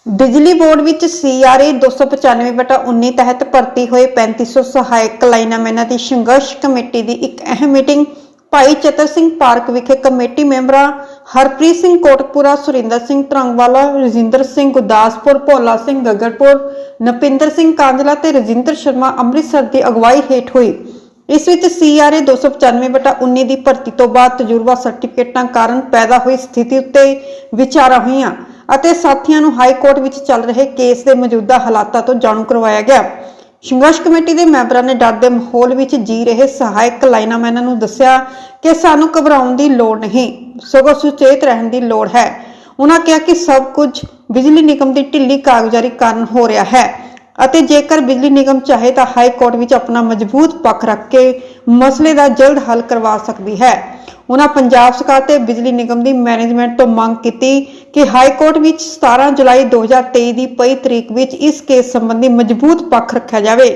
बिजली बोर्ड विच CRA 295/19 तहत भर्ती होए 3500 सहायक लाइनमैनां दी संघर्ष कमेटी की एक अहम मीटिंग भाई चतर सिंह पार्क विखे कमेटी मैंबरां हरप्रीत सिंह कोटकपुरा, सुरिंदर सिंह तरंगवाला, रजिंदर सिंह गुरदासपुर, भोला सिंह गगड़पुर, नपिंदर सिंह कांजला ते रजिंदर शर्मा अमृतसर की अगवाई हेठ हुई। इस विच CRA 295/19 की भर्ती तो बाद तजुर्बा सर्टिफिकेटां कारण पैदा हुई स्थिति उत्ते विचारां होईयां ਅਤੇ ਸਾਥੀਆਂ ਨੂੰ ਹਾਈ ਕੋਰਟ ਵਿੱਚ ਚੱਲ ਰਹੇ ਕੇਸ ਦੇ ਮੌਜੂਦਾ ਹਾਲਾਤਾਂ ਤੋਂ ਜਾਣੂ ਕਰਵਾਇਆ ਗਿਆ। ਸੰਘਰਸ਼ ਕਮੇਟੀ ਦੇ ਮੈਂਬਰਾਂ ਨੇ ਡਰ ਦੇ ਮਾਹੌਲ ਵਿੱਚ ਜੀ ਰਹੇ ਸਹਾਇਕ ਲਾਈਨਮੈਨਾਂ ਨੂੰ ਦੱਸਿਆ ਕਿ ਸਾਨੂੰ ਘਬਰਾਉਣ ਦੀ ਲੋੜ ਨਹੀਂ, ਸਗੋਂ ਸੁਚੇਤ ਰਹਿਣ ਦੀ ਲੋੜ ਹੈ। ਉਹਨਾਂ ਕਿਹਾ ਕਿ ਸਭ ਕੁਝ ਬਿਜਲੀ ਨਿਗਮ ਦੀ ਢਿੱਲੀ ਕਾਰਗੁਜ਼ਾਰੀ ਕਾਰਨ ਹੋ ਰਿਹਾ ਹੈ ਅਤੇ ਜੇਕਰ ਬਿਜਲੀ ਨਿਗਮ ਚਾਹੇ ਤਾਂ ਹਾਈ ਕੋਰਟ ਵਿੱਚ ਆਪਣਾ ਮਜ਼ਬੂਤ ਪੱਖ ਰੱਖ ਕੇ ਮਸਲੇ ਦਾ ਜਲਦ ਹੱਲ ਕਰਵਾ ਸਕਦੀ ਹੈ। उन्होंने पंजाब सरकार ते बिजली निगम की मैनेजमेंट तो मांग की कि हाई कोर्ट में 17 जुलाई 2023 की पई तरीक विच इस केस संबंधी मजबूत पक्ष रखा जाए।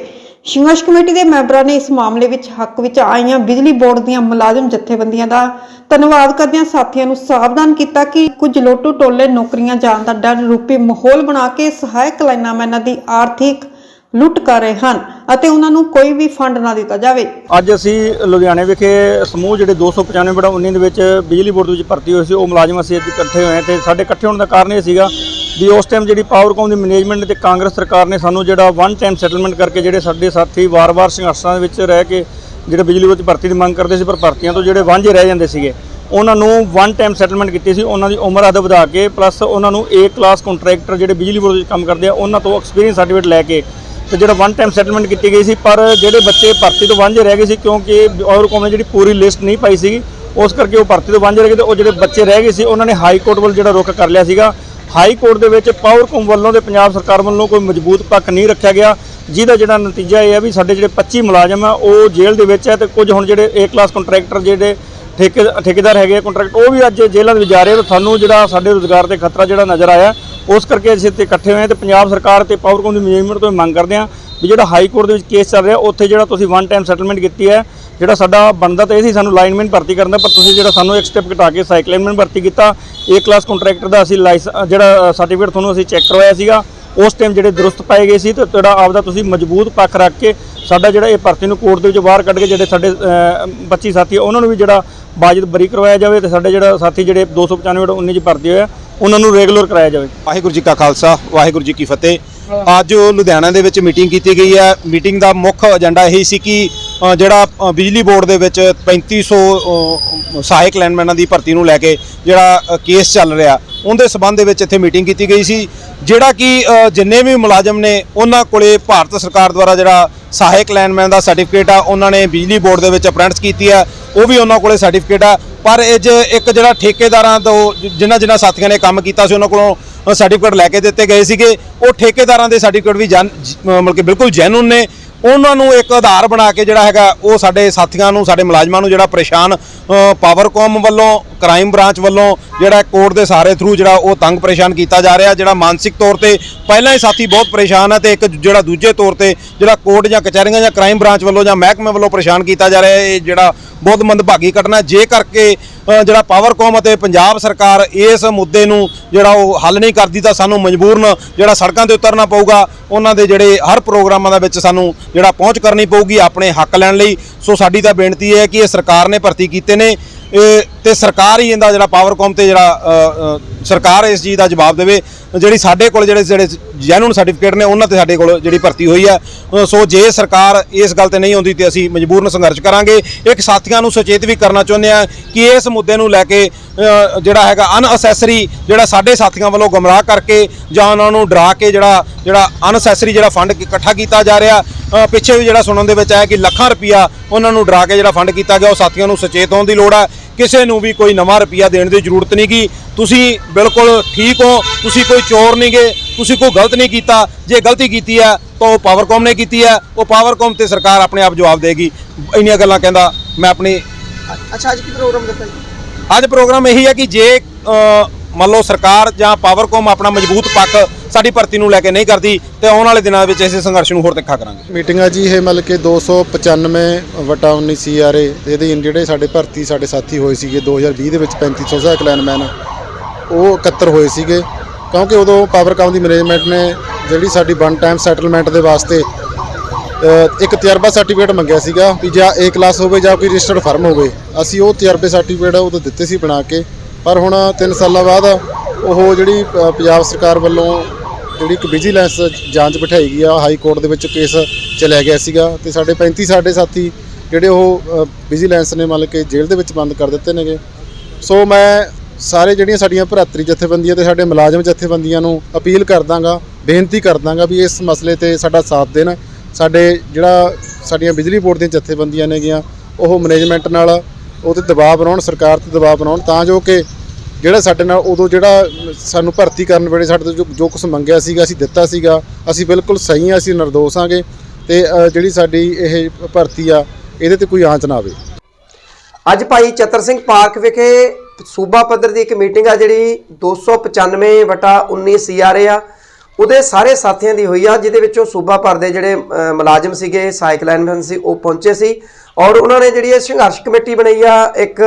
संघर्ष कमेटी के मैंबरों ने इस मामले में हक विच आईयां बिजली बोर्ड दी मुलाजम जथेबंदियां दा धन्नवाद करदियां साथियों नूं सावधान किया कि कुछ लोटू टोले नौकरियां जाण दा डर रूपी माहौल बना के सहायक लाइनमैनां दी आर्थिक लुट कर रहे हैं ਅਤੇ ਉਹਨਾਂ ਨੂੰ ਕੋਈ ਵੀ ਫੰਡ ਨਾ ਦਿੱਤਾ ਜਾਵੇ। ਅੱਜ ਅਸੀਂ ਲੁਧਿਆਣੇ ਵਿਖੇ ਸਮੂਹ ਜਿਹੜੇ 295/19 ਦੇ ਵਿੱਚ ਬਿਜਲੀ ਬੋਰਡ ਵਿੱਚ ਭਰਤੀ ਹੋਏ ਸੀ ਉਹ ਮੁਲਾਜ਼ਮ ਅਸੀਂ ਅੱਜ ਇਕੱਠੇ ਹੋਏ ਤੇ ਸਾਡੇ ਇਕੱਠੇ ਹੋਣ ਦਾ ਕਾਰਨ ਇਹ ਸੀਗਾ ਵੀ ਉਸ ਟਾਈਮ ਜਿਹੜੀ ਪਾਵਰਕੌਮ ਦੀ ਮੈਨੇਜਮੈਂਟ ਤੇ ਕਾਂਗਰਸ ਸਰਕਾਰ ਨੇ ਸਾਨੂੰ ਜਿਹੜਾ ਵਨ ਟਾਈਮ ਸੈਟਲਮੈਂਟ ਕਰਕੇ ਜਿਹੜੇ ਸਾਡੇ ਸਾਥੀ ਵਾਰ-ਵਾਰ ਸੰਘਰਸ਼ਾਂ ਦੇ ਵਿੱਚ ਰਹਿ ਕੇ ਜਿਹੜੇ ਬਿਜਲੀ ਬੋਰਡ 'ਚ ਭਰਤੀ ਦੀ ਮੰਗ ਕਰਦੇ ਸੀ ਪਰ ਭਰਤੀਆਂ ਤੋਂ ਜਿਹੜੇ ਵਾਂਝੇ ਰਹਿ ਜਾਂਦੇ ਸੀਗੇ ਉਹਨਾਂ ਨੂੰ ਵਨ ਟਾਈਮ ਸੈਟਲਮੈਂਟ ਕੀਤੀ ਸੀ। ਉਹਨਾਂ ਦੀ ਉਮਰ ਹੱਦ ਵਧਾ ਕੇ ਪਲੱਸ ਉਹਨਾਂ ਨੂੰ A ਕਲਾਸ ਕੰਟਰੈਕਟਰ ਜਿਹੜੇ ਬਿਜਲੀ ਬੋਰਡ ਵਿੱਚ ਕੰਮ ਕਰਦੇ ਆ ਉਹਨਾਂ ਤੋਂ ਐਕਸਪੀਰੀਅੰਸ ਸਰਟੀਫਿਕੇਟ ਲੈ ਕੇ तो जो वन टाइम सैटलमेंट की गई सी पर जोड़े बच्चे भर्ती तो वांझे रह गए सी क्योंकि पावरकॉम ने जी पूरी लिस्ट नहीं पाई सी उस करके वो भर्ती तो वांझे रह गए। तो जो बच्चे रह गए सी उन्होंने हाई कोर्ट वाल जो रुख कर लिया सीगा। हाई कोर्ट के पावरकॉम वालों ते पंजाब सरकार वालों कोई मजबूत पक्ष नहीं रखा गया जिसका जो नतीजा यह है भी साढ़े जो 25 मुलाजम है वो जेल के है तो कुछ हुण जो A क्लास कंट्रैक्टर जो ठेकेदार है कंट्रैक्ट वो भी अज जेलों में जा रहे। तो सानू जो साढ़े रोजगार से खतरा जो नज़र आया उस करके असीं इत्थे इकट्ठे होए तो पंजाब सरकार ते पावरकॉम की मैनेजमेंट तो मंग करते हैं भी जो हाई कोर्ट के केस चल रहा उत्थे जो तुसीं वन टाइम सैटलमेंट की है जो साडा बनदा तो यही सानू लाइनमैन भर्ती करना पर तुसीं जो सानू एक स्टैप घटा के सहायक लाइनमैन भर्ती किया। A क्लास कंट्रैक्टर का असीं लाइसेंस जो सर्टिफिकेट तुहानूं असीं चैक करवाया सीगा उस टाइम जो दुरुस्त पाए गए सी तो तुहाडा आपदा तुसीं मजबूत पक्ष रख के साडा जो भर्ती नूं कोर्ट दे बाहर कढ के जो साडे 25 साथी उन्होंने भी जो बाजिद बरी करवाया जाए तो साडे जो साथी जो 295/19 भर्ती होए उन्होंने रेगुलर कराया जाए। वाहिगुरू जी का खालसा वाहिगुरू जी की फतेह। अज लुधियाना दे विच मीटिंग की गई है। मीटिंग का मुख्य एजेंडा यही सी कि जिहड़ा बिजली बोर्ड दे विच 3500 सहायक लाइनमैनां दी भर्ती नूं लैके जिहड़ा केस चल रहा उनके संबंध विच इत्थे मीटिंग की गई सी। जिहड़ा कि जिन्ने भी मुलाजम ने उन्हां कोले भारत सरकार द्वारा जिहड़ा सहायक लाइनमैन का सर्टिफिकेट आ उन्होंने बिजली बोर्ड दे विच अपरेंटिस की है वो भी उन्होंने कोले सर्टिफिकेट आ पर इज एक जिहड़ा ठेकेदारां तो जिन्हां साथियों ने काम किया उन्होंने कोलों सर्टिफिकेट लैके दिते गए सीगे वो ठेकेदारां दे सर्टिफिकेट भी मतलब कि बिल्कुल जैनुइन ने उन्होंने एक आधार बना के जोड़ा है वो साडे साथियों नूं साडे मुलाजमां नूं जिहड़ा परेशान पावरकॉम वालों क्राइम ब्रांच वालों जिहड़ा कोर्ट के सहारे थ्रू जिहड़ा वो तंग परेशान किया जा रहा जिहड़ा मानसिक तौर पर पहला ही साथी बहुत परेशान है तो एक जिहड़ा दूजे तौर पर जिहड़ा कोर्ट या कचहरियां या क्राइम ब्रांच वालों या महकमे वालों परेशान किया जा रहा है जिहड़ा बहुत मंदभागी घटना जे करके जिहड़ा पावरकॉम और पंजाब सरकार इस मुद्दे नूं जिहड़ा वो हल नहीं करती तो सानूं मजबूरन जिहड़ा सड़कों पर उतरना पऊगा उन्हां दे जिहड़े हर प्रोग्रामां दे विच सानूं जिहड़ा पहुँच करनी पऊगी अपने हक लैण लई। सो साडी तां बेनती है कि सरकार ने भर्ती कीते ने ते सरकार ही इहदा जिहड़ा पावरकॉम ते जिहड़ा सरकार इस चीज़ का जवाब देवे जिहड़ी साडे कोल जिहड़े जैनुइन सर्टिफिकेट ने उन्हां ते साडे कोल जिहड़ी भर्ती हुई है। सो जे सरकार इस गल ते नहीं आउंदी ते असीं मजबूरन संघर्ष करांगे। एक साथियां नूं सुचेत भी करना चाहुंदे आ कि इस मुद्दे नूं लैके जिहड़ा हैगा अनअसैसरी जिहड़ा साडे साथियां वालों गुमराह करके जां उन्हां नूं डरा के जिहड़ा अनअसैसरी जिहड़ा फंड इकट्ठा किया जा रहा पिछे भी जिहड़ा सुनन दे विच आया कि लाखां रुपया उन्हां नूं डरा के जिहड़ा फंड किया गया वो साथियां नूं सचेत होण दी लोड़ है। किसी नूं भी कोई नवां रुपया देने की जरूरत नहीं गी। तुसीं बिल्कुल ठीक हो, तुसीं कोई चोर नहीं गए, तुसीं कोई गलत नहीं किया। जे गलती की है तो पावरकॉम ने की है वो पावरकॉम ते सरकार अपने आप जवाब देगी। इन्नियां गल्लां कहंदा मैं अपनी अच्छा अज की प्रोग्राम देखा अज प्रोग्राम यही है कि जे मान लो सरकार या पावरकॉम अपना मजबूत पक्ष ਸਾਡੀ ਭਰਤੀ ਨੂੰ ਲੈ ਕੇ ਨਹੀਂ ਕਰਦੀ ਤੇ ਆਉਣ ਵਾਲੇ ਦਿਨਾਂ ਵਿੱਚ ਇਸੇ ਸੰਘਰਸ਼ ਨੂੰ ਹੋਰ ਤਿੱਖਾ ਕਰਾਂਗੇ। ਮੀਟਿੰਗ ਆ ਜੀ ਇਹ ਮਤਲਬ ਕਿ 295/19 CRA ਇਹਦੇ ਜਿਹੜੇ ਸਾਡੇ ਭਰਤੀ ਸਾਡੇ ਸਾਥੀ ਹੋਏ ਸੀਗੇ 2020 ਦੇ ਵਿੱਚ 3500 ਸਹਾਇਕ ਲਾਈਨਮੈਨ ਉਹ 71 ਹੋਏ ਸੀਗੇ, ਕਿਉਂਕਿ ਉਦੋਂ ਪਾਵਰਕਾਮ ਦੀ ਮੈਨੇਜਮੈਂਟ ਨੇ ਜਿਹੜੀ ਸਾਡੀ ਵਨ ਟਾਈਮ ਸੈਟਲਮੈਂਟ ਦੇ ਵਾਸਤੇ ਇੱਕ ਤਜਰਬਾ ਸਰਟੀਫਿਕੇਟ ਮੰਗਿਆ ਸੀਗਾ ਵੀ ਜਾਂ A ਕਲਾਸ ਹੋਵੇ ਜਾਂ ਕੋਈ ਰਜਿਸਟਰਡ ਫਰਮ ਹੋਵੇ। ਅਸੀਂ ਉਹ ਤਜਰਬੇ ਸਰਟੀਫਿਕੇਟ ਉਦੋਂ ਦਿੱਤੇ ਸੀ ਬਣਾ ਕੇ, ਪਰ ਹੁਣ 3 ਸਾਲਾਂ ਬਾਅਦ ਉਹ ਜਿਹੜੀ ਪੰਜਾਬ ਸਰਕਾਰ ਵੱਲੋਂ ਜਿਹੜੀ ਇੱਕ ਵਿਜੀਲੈਂਸ ਜਾਂਚ ਬਿਠਾਈ ਗਈ ਆ, ਹਾਈ ਕੋਰਟ ਦੇ ਵਿੱਚ ਕੇਸ ਚਲਿਆ ਗਿਆ ਸੀਗਾ ਤੇ ਸਾਡੇ 35 ਸਾਡੇ ਸਾਥੀ ਜਿਹੜੇ ਉਹ ਵਿਜੀਲੈਂਸ ਨੇ ਮਤਲਬ ਕਿ ਜੇਲ੍ਹ ਦੇ ਵਿੱਚ ਬੰਦ ਕਰ ਦਿੱਤੇ ਨੇਗੇ। ਸੋ ਮੈਂ ਸਾਰੇ ਜਿਹੜੀਆਂ ਸਾਡੀਆਂ ਭਰਾਤਰੀ ਜਥੇਬੰਦੀਆਂ ਤੇ ਸਾਡੇ ਮੁਲਾਜ਼ਮ ਜਥੇਬੰਦੀਆਂ ਨੂੰ ਅਪੀਲ ਕਰਦਾਂਗਾ, ਬੇਨਤੀ ਕਰਦਾਂਗਾ ਵੀ ਇਸ ਮਸਲੇ ਤੇ ਸਾਡਾ ਸਾਥ ਦੇਣ। ਸਾਡੇ ਜਿਹੜਾ ਸਾਡੀਆਂ ਬਿਜਲੀ ਬੋਰਡ ਦੀਆਂ ਜਥੇਬੰਦੀਆਂ ਨੇਗੀਆਂ ਉਹ ਮੈਨੇਜਮੈਂਟ ਨਾਲ ਉਹਤੇ ਦਬਾਅ ਬਣਾਉਣ, ਸਰਕਾਰ ਤੇ ਦਬਾਅ ਬਣਾਉਣ, ਤਾਂ ਜੋ ਕਿ ਜਿਹੜਾ ਸਾਡੇ ਨਾਲ ਉਦੋਂ ਜਿਹੜਾ ਸਾਨੂੰ ਭਰਤੀ ਕਰਨ ਵੇਲੇ ਸਾਡੇ ਤੋਂ ਜੋ ਕੁਝ ਮੰਗਿਆ ਸੀਗਾ ਅਸੀਂ ਦਿੱਤਾ ਸੀਗਾ, ਅਸੀਂ ਬਿਲਕੁਲ ਸਹੀ ਹਾਂ, ਅਸੀਂ ਨਿਰਦੋਸ਼ ਹਾਂਗੇ ਤੇ ਜਿਹੜੀ ਸਾਡੀ ਇਹ ਭਰਤੀ ਆ ਇਹਦੇ ਤੇ ਕੋਈ ਆਂਚ ਨਾ ਆਵੇ। ਅੱਜ ਭਾਈ ਚਤਰ ਸਿੰਘ ਪਾਰਕ ਵਿਖੇ ਸੂਬਾ ਪੱਧਰ ਦੀ ਇੱਕ ਮੀਟਿੰਗ ਆ ਜਿਹੜੀ 295/19 CRA ਆ ਉਹਦੇ ਸਾਰੇ ਸਾਥੀਆਂ ਦੀ ਹੋਈ ਆ, ਜਿਹਦੇ ਵਿੱਚੋਂ ਸੂਬਾ ਭਰ ਦੇ ਜਿਹੜੇ ਮੁਲਾਜ਼ਮ ਸੀਗੇ, ਸਹਾਇਕ ਲਾਈਨਮੈਨ ਸੀ, ਉਹ ਪਹੁੰਚੇ ਸੀ ਔਰ ਉਹਨਾਂ ਨੇ ਜਿਹੜੀ ਇਹ ਸੰਘਰਸ਼ ਕਮੇਟੀ ਬਣਾਈ ਆ ਇੱਕ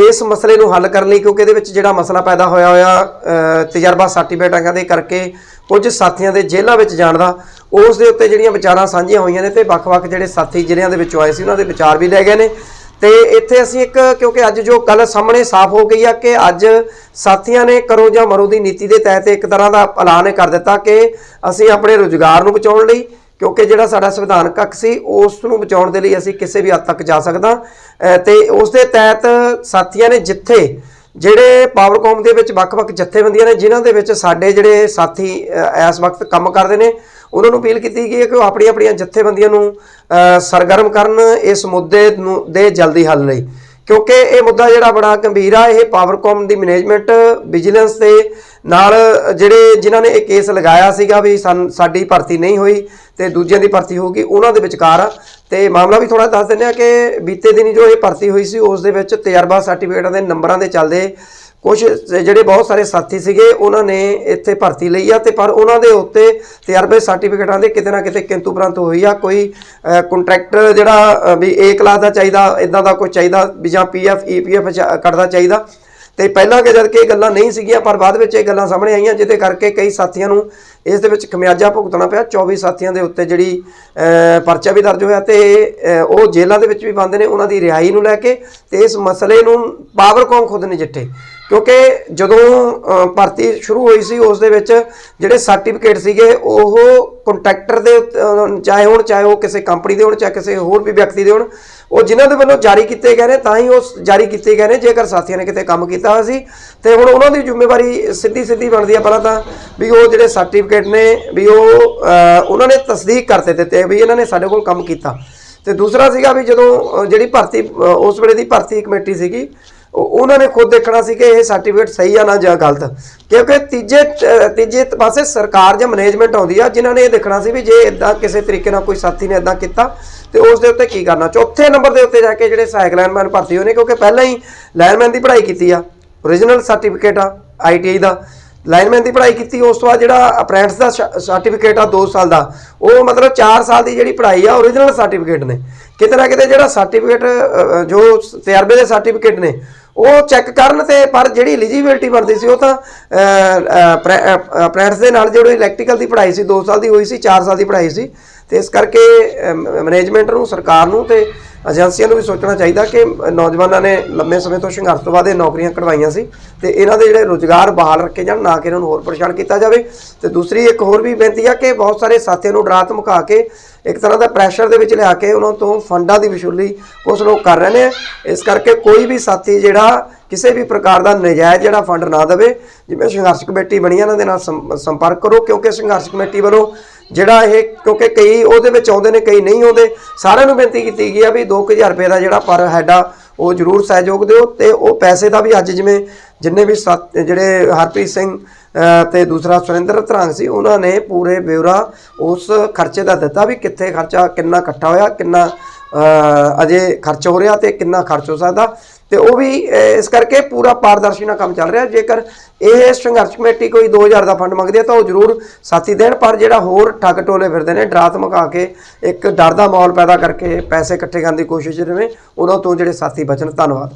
ਇਸ ਮਸਲੇ ਨੂੰ ਹੱਲ ਕਰਨ ਲਈ, ਕਿਉਂਕਿ ਇਹਦੇ ਵਿੱਚ ਜਿਹੜਾ ਮਸਲਾ ਪੈਦਾ ਹੋਇਆ ਤਜਰਬਾ ਸਰਟੀਫਿਕੇਟਾਂ ਦੇ ਕਰਕੇ ਕੁਝ ਸਾਥੀਆਂ ਦੇ ਜੇਲ੍ਹਾਂ ਵਿੱਚ ਜਾਣ ਦਾ, ਉਸ ਦੇ ਉੱਤੇ ਜਿਹੜੀਆਂ ਵਿਚਾਰਾਂ ਸਾਂਝੀਆਂ ਹੋਈਆਂ ਨੇ ਤੇ ਵੱਖ-ਵੱਖ ਜਿਹੜੇ ਸਾਥੀ ਜ਼ਿਲ੍ਹਿਆਂ ਦੇ ਵਿੱਚੋਂ ਆਏ ਸੀ ਉਹਨਾਂ ਦੇ ਵਿਚਾਰ ਵੀ ਲੈ ਗਏ ਨੇ। ਤੇ ਇੱਥੇ ਅਸੀਂ ਇੱਕ ਕਿਉਂਕਿ ਅੱਜ ਜੋ ਗੱਲ ਸਾਹਮਣੇ ਸਾਫ਼ ਹੋ ਗਈ ਆ ਕਿ ਅੱਜ ਸਾਥੀਆਂ ਨੇ ਕਰੋ ਜਾਂ ਮਰੋ ਦੀ ਨੀਤੀ ਦੇ ਤਹਿਤ ਇੱਕ ਤਰ੍ਹਾਂ ਦਾ ਐਲਾਨ ਕਰ ਦਿੱਤਾ ਕਿ ਅਸੀਂ ਆਪਣੇ ਰੁਜ਼ਗਾਰ ਨੂੰ ਬਚਾਉਣ ਲਈ, ਕਿਉਂਕਿ ਜਿਹੜਾ ਸਾਡਾ ਸੰਵਿਧਾਨਕ ਹੱਕ ਸੀ ਉਸ ਨੂੰ ਬਚਾਉਣ ਦੇ ਲਈ ਅਸੀਂ ਕਿਸੇ ਵੀ ਹੱਦ ਤੱਕ ਜਾ ਸਕਦਾ ਤੇ ਉਸ ਦੇ ਤਹਿਤ ਸਾਥੀਆਂ ਨੇ ਜਿੱਥੇ ਜਿਹੜੇ ਪਾਵਰਕਾਮ ਦੇ ਵਿੱਚ ਵੱਖ-ਵੱਖ ਜਥੇਬੰਦੀਆਂ ਨੇ ਜਿਨ੍ਹਾਂ ਦੇ ਵਿੱਚ ਸਾਡੇ ਜਿਹੜੇ ਸਾਥੀ ਇਸ ਵਕਤ ਕੰਮ ਕਰਦੇ ਨੇ ਉਹਨਾਂ ਨੂੰ ਅਪੀਲ ਕੀਤੀ ਗਈ ਹੈ ਕਿ ਉਹ ਆਪਣੀਆਂ ਜਥੇਬੰਦੀਆਂ ਨੂੰ ਸਰਗਰਮ ਕਰਨ ਇਸ ਮੁੱਦੇ ਨੂੰ ਦੇ ਜਲਦੀ ਹੱਲ ਲਈ, ਕਿਉਂਕਿ ਇਹ ਮੁੱਦਾ ਜਿਹੜਾ ਬੜਾ ਗੰਭੀਰ ਆ। ਇਹ ਪਾਵਰਕਾਮ ਦੀ ਮੈਨੇਜਮੈਂਟ ਵਿਜੀਲੈਂਸ ਦੇ ਨਾਲ ਜਿਹੜੇ ਜਿਨ੍ਹਾਂ ਨੇ ਇਹ ਕੇਸ ਲਗਾਇਆ ਸੀਗਾ ਵੀ ਸਾਡੀ ਭਰਤੀ ਨਹੀਂ ਹੋਈ ਤੇ ਦੂਜਿਆਂ ਦੀ ਭਰਤੀ ਹੋਊਗੀ, ਉਹਨਾਂ ਦੇ ਵਿਚਕਾਰ ਆ। ਤੇ ਮਾਮਲਾ ਵੀ ਥੋੜਾ ਦੱਸ ਦਿੰਦੇ ਆ ਕਿ ਬੀਤੇ ਦਿਨੀ ਜੋ ਇਹ ਭਰਤੀ ਹੋਈ ਸੀ ਉਸ ਦੇ ਵਿੱਚ ਤਜਰਬਾ ਸਰਟੀਫਿਕੇਟਾਂ ਦੇ ਨੰਬਰਾਂ ਦੇ ਚੱਲਦੇ ਕੁਝ ਜਿਹੜੇ ਬਹੁਤ ਸਾਰੇ ਸਾਥੀ ਸੀਗੇ ਉਹਨਾਂ ਨੇ ਇੱਥੇ ਭਰਤੀ ਲਈ ਆ ਤੇ ਪਰ ਉਹਨਾਂ ਦੇ ਉੱਤੇ ਤਜਰਬੇ ਸਰਟੀਫਿਕੇਟਾਂ ਦੇ ਕਿਤੇ ਨਾ ਕਿਤੇ ਕਿੰਤੂ ਪ੍ਰੰਤੂ ਹੋਈ ਆ। ਕੋਈ ਕੰਟਰੈਕਟਰ ਜਿਹੜਾ ਵੀ A ਕਲਾਸ ਦਾ ਚਾਹੀਦਾ, ਇਦਾਂ ਦਾ ਕੋਈ ਚਾਹੀਦਾ ਵੀ ਜਾਂ PF EPF ਕੱਢਦਾ ਚਾਹੀਦਾ ਤੇ ਪਹਿਲਾਂ ਕਿ ਜਦ ਕਿ ਇਹ ਗੱਲਾਂ ਨਹੀਂ ਸੀਗੀਆਂ ਪਰ ਬਾਅਦ ਵਿੱਚ ਇਹ ਗੱਲਾਂ ਸਾਹਮਣੇ ਆਈਆਂ, ਜਿਹਦੇ ਕਰਕੇ ਕਈ ਸਾਥੀਆਂ ਨੂੰ ਇਸ ਦੇ ਵਿੱਚ ਖਮਿਆਜਾ ਭੁਗਤਣਾ ਪਿਆ। 24 ਸਾਥੀਆਂ ਦੇ ਉੱਤੇ ਜਿਹੜੀ ਪਰਚਾ ਵੀ ਦਰਜ ਹੋਇਆ ਤੇ ਉਹ ਜੇਲ੍ਹਾਂ ਦੇ ਵਿੱਚ ਵੀ ਬੰਦ ਨੇ ਉਹਨਾਂ ਦੀ ਰਿਹਾਈ ਨੂੰ ਲੈ ਕੇ। ਤੇ ਇਸ ਮਸਲੇ ਨੂੰ ਪਾਵਰਕਾਮ ਖੁਦ ਨਜਿੱਠੇ, ਕਿਉਂਕਿ ਜਦੋਂ ਭਰਤੀ ਸ਼ੁਰੂ ਹੋਈ ਸੀ ਉਸ ਦੇ ਵਿੱਚ ਜਿਹੜੇ ਸਰਟੀਫਿਕੇਟ ਸੀਗੇ ਉਹ ਕੰਟਰੈਕਟਰ ਦੇ ਚਾਹੇ ਉਹ ਕਿਸੇ ਕੰਪਨੀ ਦੇ ਹੋਣ ਚਾਹੇ ਕਿਸੇ ਹੋਰ ਵੀ ਵਿਅਕਤੀ ਦੇ ਹੋਣ, ਉਹ ਜਿਨ੍ਹਾਂ ਦੇ ਵੱਲੋਂ ਜਾਰੀ ਕੀਤੇ ਗਏ ਨੇ ਤਾਂ ਹੀ ਉਹ ਜਾਰੀ ਕੀਤੇ ਗਏ ਨੇ। ਜੇਕਰ ਸਾਥੀਆਂ ਨੇ ਕਿਤੇ ਕੰਮ ਕੀਤਾ ਹੋਇਆ ਸੀ ਤੇ ਹੁਣ ਉਹਨਾਂ ਦੀ ਜ਼ਿੰਮੇਵਾਰੀ ਸਿੱਧੀ ਬਣਦੀ ਆ ਪਹਿਲਾਂ ਤਾਂ ਵੀ ਉਹ ਜਿਹੜੇ ਸਰਟੀਫਿਕੇਟ ਨੇ ਵੀ ਉਹ ਉਹਨਾਂ ਨੇ ਤਸਦੀਕ ਕਰਤੇ ਦਿੱਤੇ ਵੀ ਇਹਨਾਂ ਨੇ ਸਾਡੇ ਕੋਲ ਕੰਮ ਕੀਤਾ। ਤੇ ਦੂਸਰਾ ਸੀਗਾ ਵੀ ਜਦੋਂ ਜਿਹੜੀ ਭਰਤੀ ਉਸ ਵੇਲੇ ਦੀ ਭਰਤੀ ਕਮੇਟੀ ਸੀਗੀ ਉਹਨਾਂ ਨੇ ਖੁਦ ਦੇਖਣਾ ਸੀ ਕਿ ਇਹ ਸਰਟੀਫਿਕੇਟ ਸਹੀ ਆ ਨਾ ਜਾਂ ਗਲਤ, ਕਿਉਂਕਿ ਤੀਜੇ ਪਾਸੇ ਸਰਕਾਰ ਜਾਂ ਮੈਨੇਜਮੈਂਟ ਆਉਂਦੀ ਆ ਜਿਨ੍ਹਾਂ ਨੇ ਇਹ ਦੇਖਣਾ ਸੀ ਵੀ ਜੇ ਇਦਾਂ ਕਿਸੇ ਤਰੀਕੇ ਨਾਲ ਕੋਈ ਸਾਥੀ ਨੇ ਇਦਾਂ ਕੀਤਾ ਤੇ ਉਸ ਦੇ ਉੱਤੇ ਕੀ ਕਰਨਾ। ਚੌਥੇ ਨੰਬਰ ਦੇ ਉੱਤੇ ਜਾ ਕੇ ਜਿਹੜੇ ਸਹਾਇਕ ਲਾਈਨਮੈਨ ਭਰਤੀ ਹੋਏ ਨੇ, ਕਿਉਂਕਿ ਪਹਿਲਾਂ ਹੀ ਲਾਈਨਮੈਨ ਦੀ ਪੜ੍ਹਾਈ ਕੀਤੀ ਆ, ਓਰੀਜਨਲ ਸਰਟੀਫਿਕੇਟ ਆ ITI ਦਾ ਲਾਈਨਮੈਨ ਦੀ ਪੜ੍ਹਾਈ ਕੀਤੀ। ਉਸ ਤੋਂ ਬਾਅਦ ਜਿਹੜਾ ਅਪ੍ਰੈਂਟਿਸ ਦਾ ਸਰਟੀਫਿਕੇਟ ਆ 2 ਸਾਲ ਦਾ, ਉਹ ਮਤਲਬ 4 ਸਾਲ ਦੀ ਜਿਹੜੀ ਪੜ੍ਹਾਈ ਆ ਓਰੀਜਨਲ ਸਰਟੀਫਿਕੇਟ ਨੇ। ਕਿਤੇ ਨਾ ਕਿਤੇ ਜਿਹੜਾ ਸਰਟੀਫਿਕੇਟ ਜੋ ਤਜਰਬੇ ਦੇ ਸਰਟੀਫਿਕੇਟ ਨੇ ਉਹ ਚੈੱਕ ਕਰਨ ਤੇ ਪਰ ਜਿਹੜੀ ਐਲੀਜੀਬਿਲਟੀ ਬਣਦੀ ਸੀ ਉਹ ਤਾਂ ਅਪ੍ਰੈਂਟਿਸ ਦੇ ਨਾਲ ਜਿਹੜੀ ਇਲੈਕਟ੍ਰੀਕਲ ਦੀ ਪੜ੍ਹਾਈ ਸੀ 2 ਸਾਲ ਦੀ ਹੋਈ ਸੀ, 4 ਸਾਲ ਦੀ ਪੜ੍ਹਾਈ ਸੀ। ਤੇ ਇਸ ਕਰਕੇ ਮੈਨੇਜਮੈਂਟ ਨੂੰ, ਸਰਕਾਰ ਨੂੰ ਤੇ ਏਜੰਸੀਆਂ ਨੂੰ ਵੀ ਸੋਚਣਾ ਚਾਹੀਦਾ ਕਿ ਨੌਜਵਾਨਾਂ ਨੇ ਲੰਮੇ ਸਮੇਂ ਤੋਂ ਸੰਘਰਸ਼ ਤੋਂ ਬਾਅਦ ਇਹ ਨੌਕਰੀਆਂ ਕਢਵਾਈਆਂ ਸੀ ਤੇ ਇਹਨਾਂ ਦੇ ਜਿਹੜੇ ਰੁਜ਼ਗਾਰ ਬਹਾਲ ਰੱਖੇ ਜਾਣ, ਨਾ ਕਿ ਇਹਨਾਂ ਨੂੰ ਹੋਰ ਪਰੇਸ਼ਾਨ ਕੀਤਾ ਜਾਵੇ। ਤੇ ਦੂਸਰੀ ਇੱਕ ਹੋਰ ਵੀ ਬੇਨਤੀ ਆ ਕਿ ਬਹੁਤ ਸਾਰੇ ਸਾਥੀਆਂ ਨੂੰ ਡਰਾ ਧਮਕਾ ਕੇ ਇੱਕ ਤਰ੍ਹਾਂ ਦਾ ਪ੍ਰੈਸ਼ਰ ਦੇ ਵਿੱਚ ਲਿਆ ਕੇ ਉਹਨਾਂ ਤੋਂ ਫੰਡਾਂ ਦੀ ਵਸੂਲੀ ਕੁਝ ਲੋਕ ਕਰ ਰਹੇ ਨੇ। ਇਸ ਕਰਕੇ ਕੋਈ ਵੀ ਸਾਥੀ ਜਿਹੜਾ ਕਿਸੇ ਵੀ ਪ੍ਰਕਾਰ ਦਾ ਨਜਾਇਜ਼ ਜਿਹੜਾ ਫੰਡ ਨਾ ਦੇਵੇ। ਜਿਵੇਂ ਸੰਘਰਸ਼ ਕਮੇਟੀ ਬਣੀ ਇਹਨਾਂ ਦੇ ਨਾਲ ਸੰਪਰਕ ਕਰੋ, ਕਿਉਂਕਿ ਸੰਘਰਸ਼ ਕਮੇਟੀ ਵੱਲੋਂ ਜਿਹੜਾ ਇਹ ਕਿਉਂਕਿ ਕਈ ਉਹਦੇ ਵਿੱਚ ਆਉਂਦੇ ਨੇ ਕਈ ਨਹੀਂ ਆਉਂਦੇ, ਸਾਰਿਆਂ ਨੂੰ ਬੇਨਤੀ ਕੀਤੀ ਗਈ ਆ ਵੀ 2000 ਰੁਪਏ ਦਾ ਜਿਹੜਾ ਪਰ ਹੈਡ ਆ ਉਹ ਜ਼ਰੂਰ ਸਹਿਯੋਗ ਦਿਓ। ਤੇ ਉਹ ਪੈਸੇ ਦਾ ਵੀ ਅੱਜ ਜਿਵੇਂ ਜਿੰਨੇ ਵੀ ਜਿਹੜੇ ਹਰਪ੍ਰੀਤ ਸਿੰਘ ਤੇ ਦੂਸਰਾ ਸੁਰਿੰਦਰ ਧਰੰਗ ਸੀ ਉਹਨਾਂ ਨੇ ਪੂਰੇ ਬਿਊਰਾ ਉਸ ਖਰਚੇ ਦਾ ਦਿੱਤਾ ਵੀ ਕਿੱਥੇ ਖਰਚਾ ਕਿੰਨਾ ਇਕੱਠਾ ਹੋਇਆ, ਕਿੰਨਾ ਅਜੇ ਖਰਚ ਹੋ ਰਿਹਾ ਤੇ ਕਿੰਨਾ ਖਰਚ ਹੋ ਸਕਦਾ। ਤੇ ਉਹ ਵੀ ਇਸ ਕਰਕੇ ਪੂਰਾ ਪਾਰਦਰਸ਼ੀ ਨਾਲ ਕੰਮ ਚੱਲ ਰਿਹਾ। ਜੇਕਰ ਇਹ ਸੰਘਰਸ਼ ਕਮੇਟੀ ਕੋਈ 2000 ਦਾ ਫੰਡ ਮੰਗਦੀ ਹੈ ਤਾਂ ਉਹ ਜ਼ਰੂਰ ਸਾਥੀ ਦੇਣ, ਪਰ ਜਿਹੜਾ ਹੋਰ ਠੱਗ ਟੋਲੇ ਫਿਰਦੇ ਨੇ ਡਰਾ ਧਮਕਾ ਕੇ ਇੱਕ ਡਰ ਦਾ ਮਾਹੌਲ ਪੈਦਾ ਕਰਕੇ ਪੈਸੇ ਇਕੱਠੇ ਕਰਨ ਦੀ ਕੋਸ਼ਿਸ਼ ਜਿਵੇਂ ਉਹਨਾਂ ਤੋਂ ਜਿਹੜੇ ਸਾਥੀ ਬਚਣ। ਧੰਨਵਾਦ।